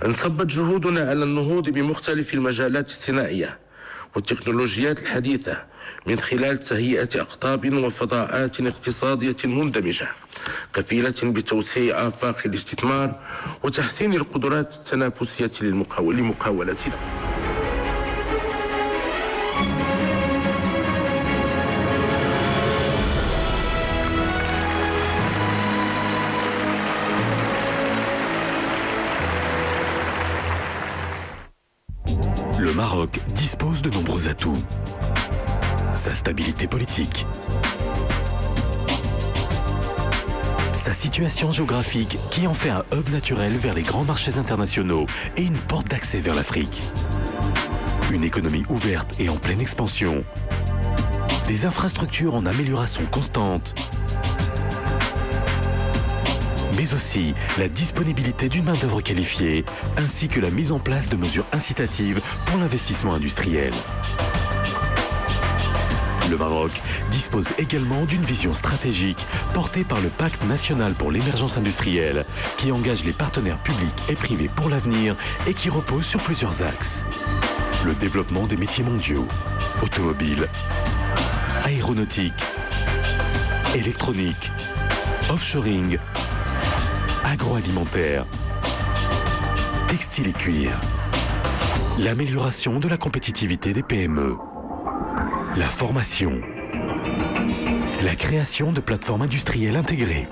انصبت جهودنا على النهوض بمختلف المجالات الصناعية والتكنولوجيات الحديثة من خلال تهيئة أقطاب وفضاءات اقتصادية مندمجة كفيلة بتوسيع آفاق الاستثمار وتحسين القدرات التنافسية لمقاولتنا. Le Maroc dispose de nombreux atouts. Sa stabilité politique, sa situation géographique qui en fait un hub naturel vers les grands marchés internationaux et une porte d'accès vers l'Afrique. Une économie ouverte et en pleine expansion. Des infrastructures en amélioration constante. Mais aussi la disponibilité d'une main-d'œuvre qualifiée, ainsi que la mise en place de mesures incitatives pour l'investissement industriel. Le Maroc dispose également d'une vision stratégique portée par le Pacte national pour l'émergence industrielle, qui engage les partenaires publics et privés pour l'avenir et qui repose sur plusieurs axes. Le développement des métiers mondiaux, automobile, aéronautique, électronique, offshoring, agroalimentaire, textile et cuir, l'amélioration de la compétitivité des PME, la formation, la création de plateformes industrielles intégrées,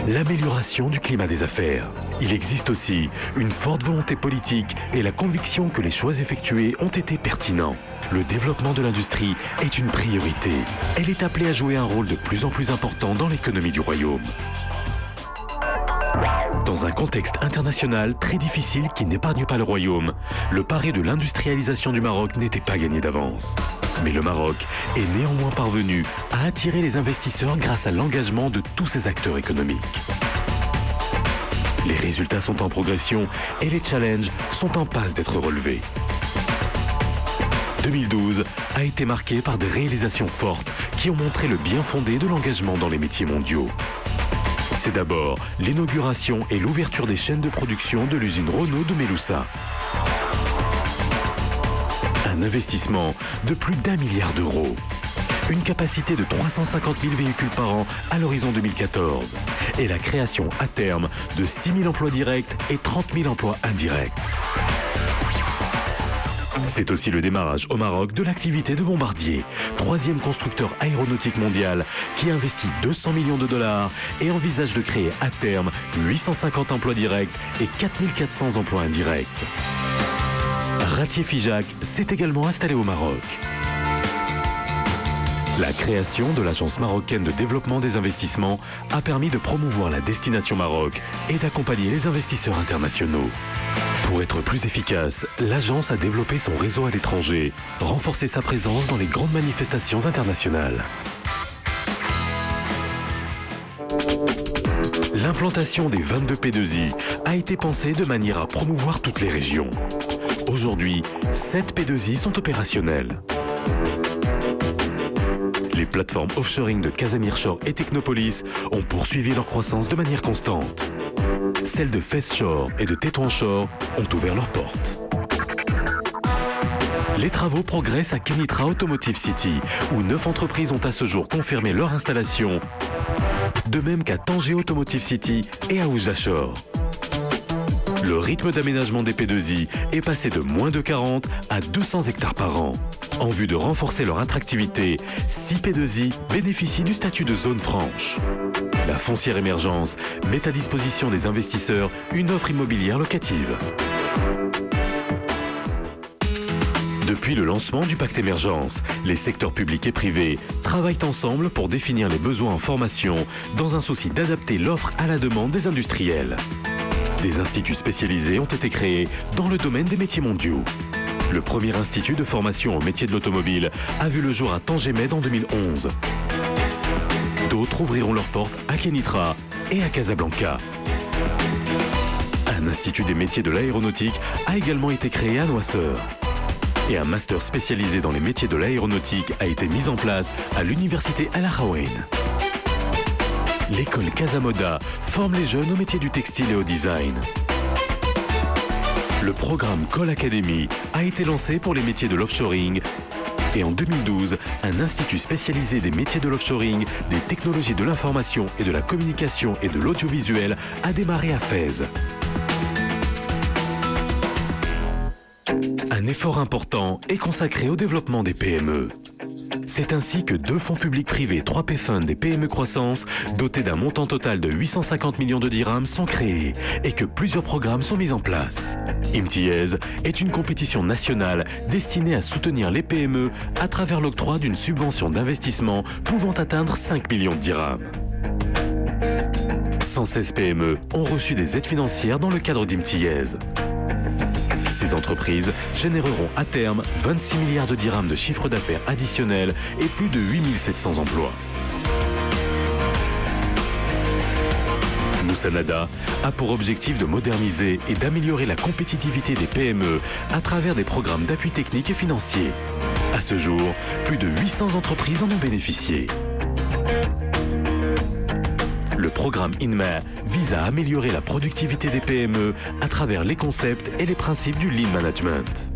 l'amélioration du climat des affaires. Il existe aussi une forte volonté politique et la conviction que les choix effectués ont été pertinents. Le développement de l'industrie est une priorité. Elle est appelée à jouer un rôle de plus en plus important dans l'économie du royaume. Dans un contexte international très difficile qui n'épargne pas le royaume, le pari de l'industrialisation du Maroc n'était pas gagné d'avance. Mais le Maroc est néanmoins parvenu à attirer les investisseurs grâce à l'engagement de tous ses acteurs économiques. Les résultats sont en progression et les challenges sont en passe d'être relevés. 2012 a été marqué par des réalisations fortes qui ont montré le bien fondé de l'engagement dans les métiers mondiaux. C'est d'abord l'inauguration et l'ouverture des chaînes de production de l'usine Renault de Méloussa. Un investissement de plus d'1 milliard d'euros. Une capacité de 350 000 véhicules par an à l'horizon 2014. Et la création à terme de 6 000 emplois directs et 30 000 emplois indirects. C'est aussi le démarrage au Maroc de l'activité de Bombardier, troisième constructeur aéronautique mondial qui investit 200 millions de dollars et envisage de créer à terme 850 emplois directs et 4400 emplois indirects. Ratier Figeac s'est également installé au Maroc. La création de l'Agence marocaine de développement des investissements a permis de promouvoir la destination Maroc et d'accompagner les investisseurs internationaux. Pour être plus efficace, l'agence a développé son réseau à l'étranger, renforcé sa présence dans les grandes manifestations internationales. L'implantation des 22 P2I a été pensée de manière à promouvoir toutes les régions. Aujourd'hui, 7 P2I sont opérationnels. Les plateformes offshoring de Casanirshore et Technopolis ont poursuivi leur croissance de manière constante. Celles de Fezshore et de Tétouanshore ont ouvert leurs portes. Les travaux progressent à Kenitra Automotive City, où 9 entreprises ont à ce jour confirmé leur installation, de même qu'à Tanger Automotive City et à Oujda-Shore. Le rythme d'aménagement des P2I est passé de moins de 40 à 200 hectares par an. En vue de renforcer leur attractivité, 6 P2I bénéficient du statut de zone franche. La foncière émergence met à disposition des investisseurs une offre immobilière locative. Depuis le lancement du pacte émergence, les secteurs publics et privés travaillent ensemble pour définir les besoins en formation dans un souci d'adapter l'offre à la demande des industriels. Des instituts spécialisés ont été créés dans le domaine des métiers mondiaux. Le premier institut de formation au métier de l'automobile a vu le jour à Tangemed en 2011. D'autres ouvriront leurs portes à Kenitra et à Casablanca. Un institut des métiers de l'aéronautique a également été créé à Noisseur. Et un master spécialisé dans les métiers de l'aéronautique a été mis en place à l'université Al Arawain. L'école Casamoda forme les jeunes au métier du textile et au design. Le programme Call Academy a été lancé pour les métiers de l'offshoring. Et en 2012, un institut spécialisé des métiers de l'offshoring, des technologies de l'information et de la communication et de l'audiovisuel a démarré à Fès. Un effort important est consacré au développement des PME. C'est ainsi que 2 fonds publics-privés 3P Fund et PME Croissance, dotés d'un montant total de 850 millions de dirhams, sont créés et que plusieurs programmes sont mis en place. Imtiaz est une compétition nationale destinée à soutenir les PME à travers l'octroi d'une subvention d'investissement pouvant atteindre 5 millions de dirhams. 116 PME ont reçu des aides financières dans le cadre d'Imtiaz. Ces entreprises généreront à terme 26 milliards de dirhams de chiffre d'affaires additionnel et plus de 8700 emplois. Moussanada a pour objectif de moderniser et d'améliorer la compétitivité des PME à travers des programmes d'appui technique et financier. À ce jour, plus de 800 entreprises en ont bénéficié. Le programme INMA vise à améliorer la productivité des PME à travers les concepts et les principes du Lean Management.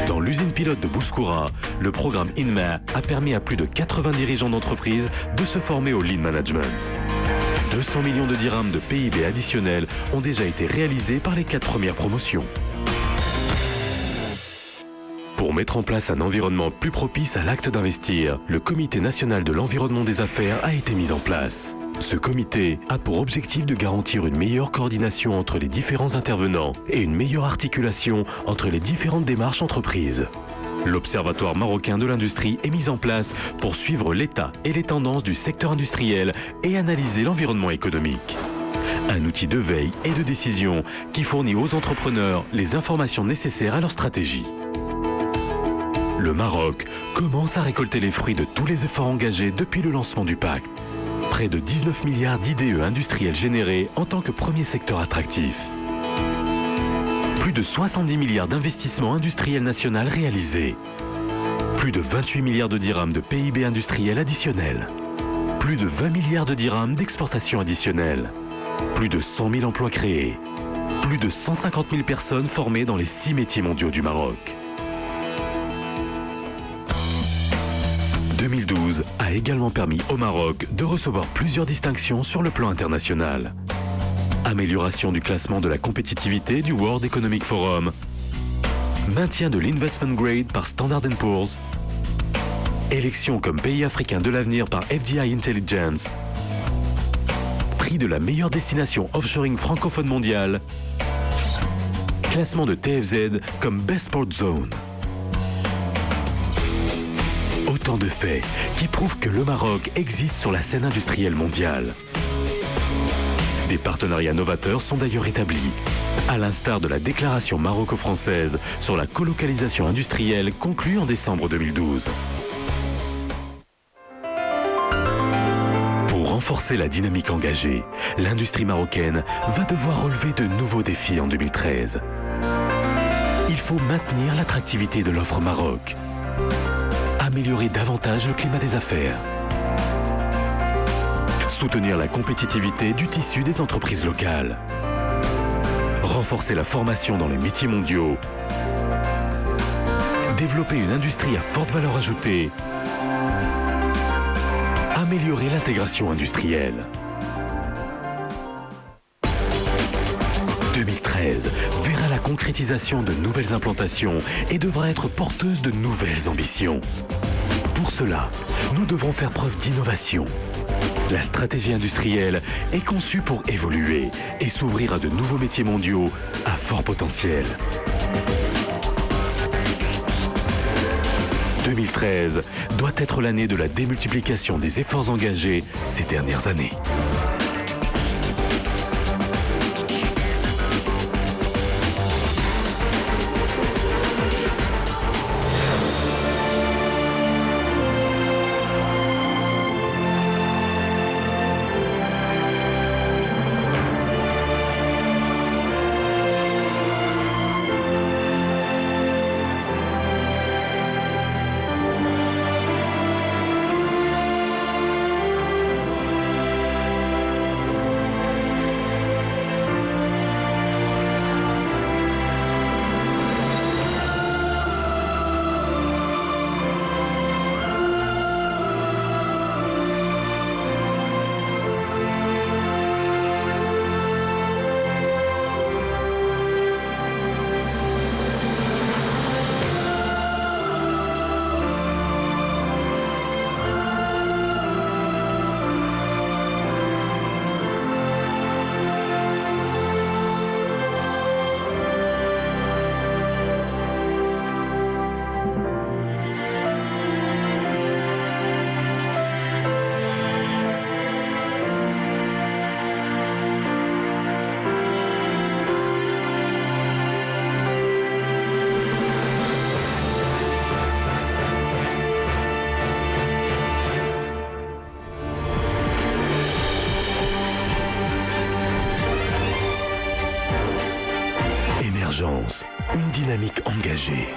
Dans l'usine pilote de Bouskoura, le programme INMA a permis à plus de 80 dirigeants d'entreprise de se former au Lean Management. 200 millions de dirhams de PIB additionnels ont déjà été réalisés par les 4 premières promotions. Pour mettre en place un environnement plus propice à l'acte d'investir, le Comité national de l'environnement des affaires a été mis en place. Ce comité a pour objectif de garantir une meilleure coordination entre les différents intervenants et une meilleure articulation entre les différentes démarches entreprises. L'Observatoire marocain de l'industrie est mis en place pour suivre l'état et les tendances du secteur industriel et analyser l'environnement économique. Un outil de veille et de décision qui fournit aux entrepreneurs les informations nécessaires à leur stratégie. Le Maroc commence à récolter les fruits de tous les efforts engagés depuis le lancement du pacte. Près de 19 milliards d'IDE industriels générés en tant que premier secteur attractif. Plus de 70 milliards d'investissements industriels nationaux réalisés. Plus de 28 milliards de dirhams de PIB industriel additionnel. Plus de 20 milliards de dirhams d'exportation additionnelle. Plus de 100 000 emplois créés. Plus de 150 000 personnes formées dans les 6 métiers mondiaux du Maroc. 2012 a également permis au Maroc de recevoir plusieurs distinctions sur le plan international. Amélioration du classement de la compétitivité du World Economic Forum. Maintien de l'Investment Grade par Standard & Poor's. Élection comme pays africain de l'avenir par FDI Intelligence. Prix de la meilleure destination offshoring francophone mondiale. Classement de TFZ comme Best Port Zone. Autant de faits qui prouvent que le Maroc existe sur la scène industrielle mondiale. Des partenariats novateurs sont d'ailleurs établis, à l'instar de la déclaration maroco-française sur la colocalisation industrielle conclue en décembre 2012. Pour renforcer la dynamique engagée, l'industrie marocaine va devoir relever de nouveaux défis en 2013. Il faut maintenir l'attractivité de l'offre Maroc. Améliorer davantage le climat des affaires. Soutenir la compétitivité du tissu des entreprises locales. Renforcer la formation dans les métiers mondiaux. Développer une industrie à forte valeur ajoutée. Améliorer l'intégration industrielle. 2013 verra la concrétisation de nouvelles implantations et devra être porteuse de nouvelles ambitions. Pour cela, nous devrons faire preuve d'innovation. La stratégie industrielle est conçue pour évoluer et s'ouvrir à de nouveaux métiers mondiaux à fort potentiel. 2013 doit être l'année de la démultiplication des efforts engagés ces dernières années. convergence, une dynamique engagée.